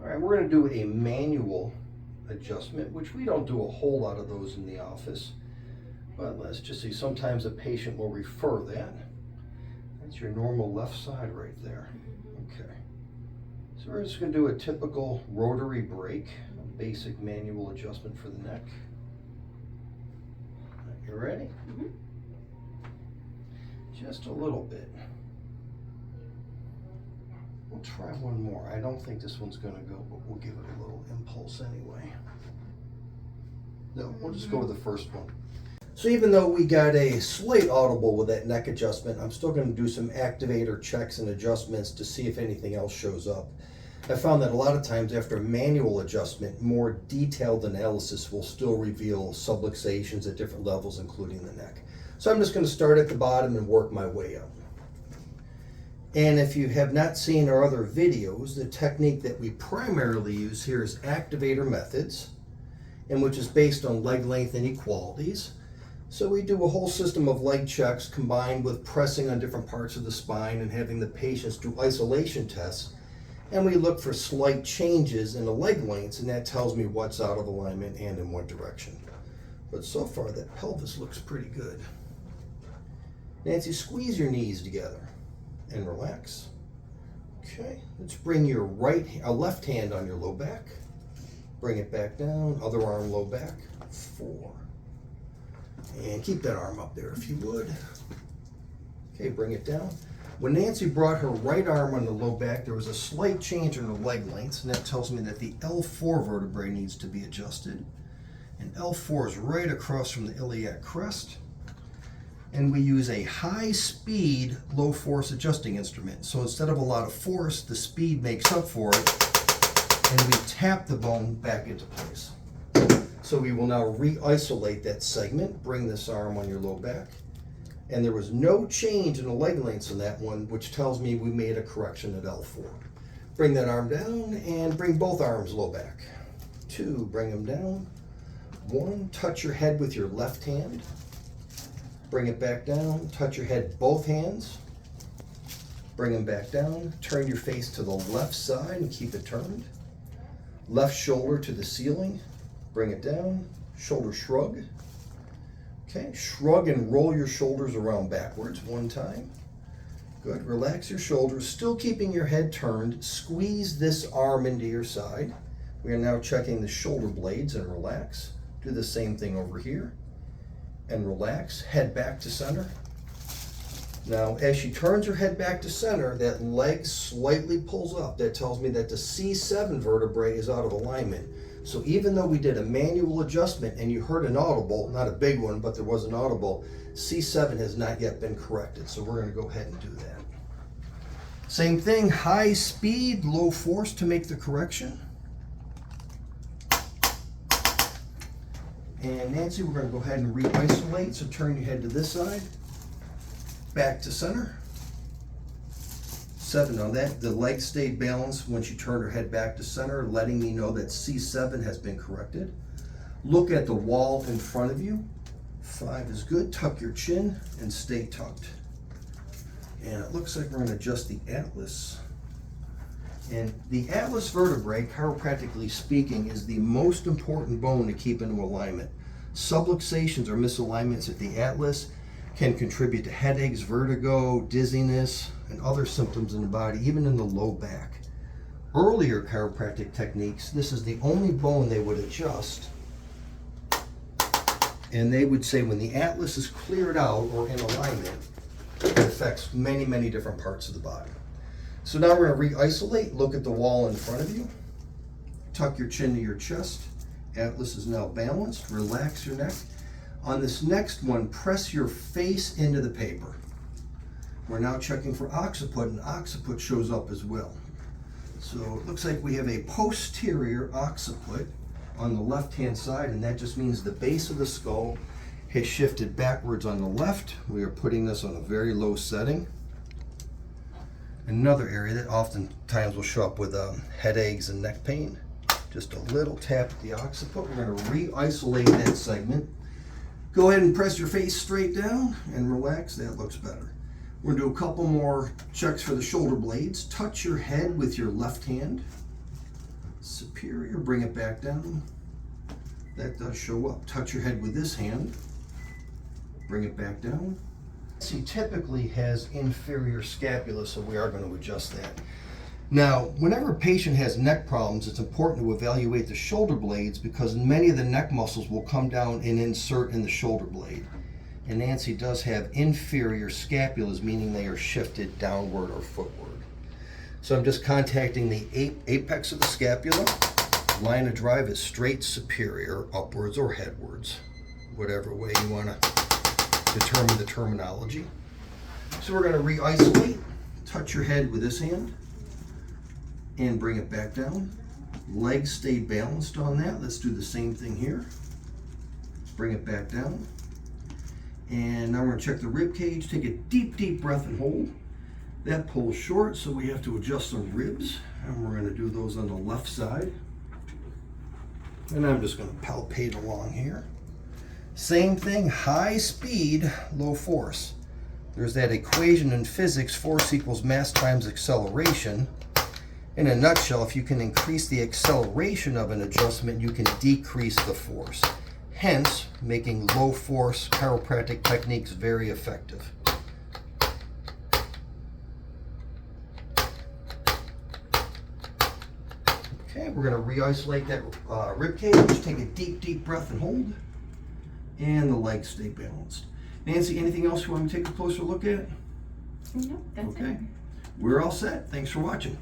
All right, we're going to do a manual adjustment, which we don't do a whole lot of those in the office. But let's just see, sometimes a patient will refer that. That's your normal left side right there. Okay. So we're just going to do a typical rotary break, a basic manual adjustment for the neck. You ready? Mm-hmm. Just a little bit. We'll try one more. I don't think this one's going to go, but we'll give it a little impulse anyway. No, we'll just go with the first one. So even though we got a slight audible with that neck adjustment, I'm still going to do some activator checks and adjustments to see if anything else shows up. I found that a lot of times after a manual adjustment, more detailed analysis will still reveal subluxations at different levels, including the neck. So I'm just going to start at the bottom and work my way up. And if you have not seen our other videos, the technique that we primarily use here is activator methods, and which is based on leg length inequalities. So we do a whole system of leg checks combined with pressing on different parts of the spine and having the patients do isolation tests. And we look for slight changes in the leg lengths, and that tells me what's out of alignment and in what direction. But so far, that pelvis looks pretty good. Nancy, squeeze your knees together and relax. Okay, let's bring your left hand on your low back. Bring it back down, other arm low back. 4. And keep that arm up there if you would. Okay, bring it down. When Nancy brought her right arm on the low back, there was a slight change in the leg lengths, and that tells me that the L4 vertebrae needs to be adjusted. And L4 is right across from the iliac crest. And we use a high-speed, low-force adjusting instrument. So instead of a lot of force, the speed makes up for it, and we tap the bone back into place. So we will now re-isolate that segment, bring this arm on your low back, and there was no change in the leg lengths in that one, which tells me we made a correction at L4. Bring that arm down and bring both arms low back. 2, bring them down. 1, touch your head with your left hand. Bring it back down, touch your head both hands. Bring them back down, turn your face to the left side and keep it turned. Left shoulder to the ceiling. Bring it down, shoulder shrug. Okay, shrug and roll your shoulders around backwards 1 time. Good, relax your shoulders, still keeping your head turned. Squeeze this arm into your side. We are now checking the shoulder blades and relax. Do the same thing over here. And relax, head back to center. Now, as she turns her head back to center, that leg slightly pulls up. That tells me that the C7 vertebrae is out of alignment. So even though we did a manual adjustment and you heard an audible, not a big one, but there was an audible, C7 has not yet been corrected. So we're going to go ahead and do that. Same thing, high speed, low force to make the correction. And Nancy, we're going to go ahead and re-isolate. So turn your head to this side, back to center. 7 on that. The leg stayed balanced when she turned her head back to center, letting me know that C7 has been corrected. Look at the wall in front of you. 5 is good. Tuck your chin and stay tucked. And it looks like we're going to adjust the atlas. And the atlas vertebrae, chiropractically speaking, is the most important bone to keep into alignment. Subluxations or misalignments at the atlas can contribute to headaches, vertigo, dizziness, and other symptoms in the body, even in the low back. Earlier chiropractic techniques, this is the only bone they would adjust. And they would say when the atlas is cleared out or in alignment, it affects many, many different parts of the body. So now we're going to re-isolate. Look at the wall in front of you. Tuck your chin to your chest. Atlas is now balanced. Relax your neck. On this next one, press your face into the paper. We're now checking for occiput, and occiput shows up as well. So it looks like we have a posterior occiput on the left-hand side, and that just means the base of the skull has shifted backwards on the left. We are putting this on a very low setting. Another area that oftentimes will show up with headaches and neck pain. Just a little tap at the occiput. We're going to re-isolate that segment. Go ahead and press your face straight down and relax. That looks better. We're going to do a couple more checks for the shoulder blades. Touch your head with your left hand. superior, bring it back down. That does show up. Touch your head with this hand, bring it back down. He typically has inferior scapula, so we are going to adjust that. Now, whenever a patient has neck problems, it's important to evaluate the shoulder blades because many of the neck muscles will come down and insert in the shoulder blade. And Nancy does have inferior scapulas, meaning they are shifted downward or footward. So I'm just contacting the apex of the scapula. Line of drive is straight superior, upwards or headwards, whatever way you want to determine the terminology. So we're going to re-isolate. Touch your head with this hand and bring it back down. Legs stay balanced on that. Let's do the same thing here. Bring it back down. And now we're going to check the rib cage. Take a deep, deep breath and hold. That pulls short, so we have to adjust some ribs. And we're going to do those on the left side. And I'm just going to palpate along here. Same thing, high speed, low force. There's that equation in physics, force equals mass times acceleration. In a nutshell, if you can increase the acceleration of an adjustment, you can decrease the force. Hence, making low force chiropractic techniques very effective. Okay, we're going to re-isolate that rib cage. Take a deep, deep breath and hold. And the legs stay balanced. Nancy, anything else you want to take a closer look at? No, that's it. Okay, we're all set. Thanks for watching.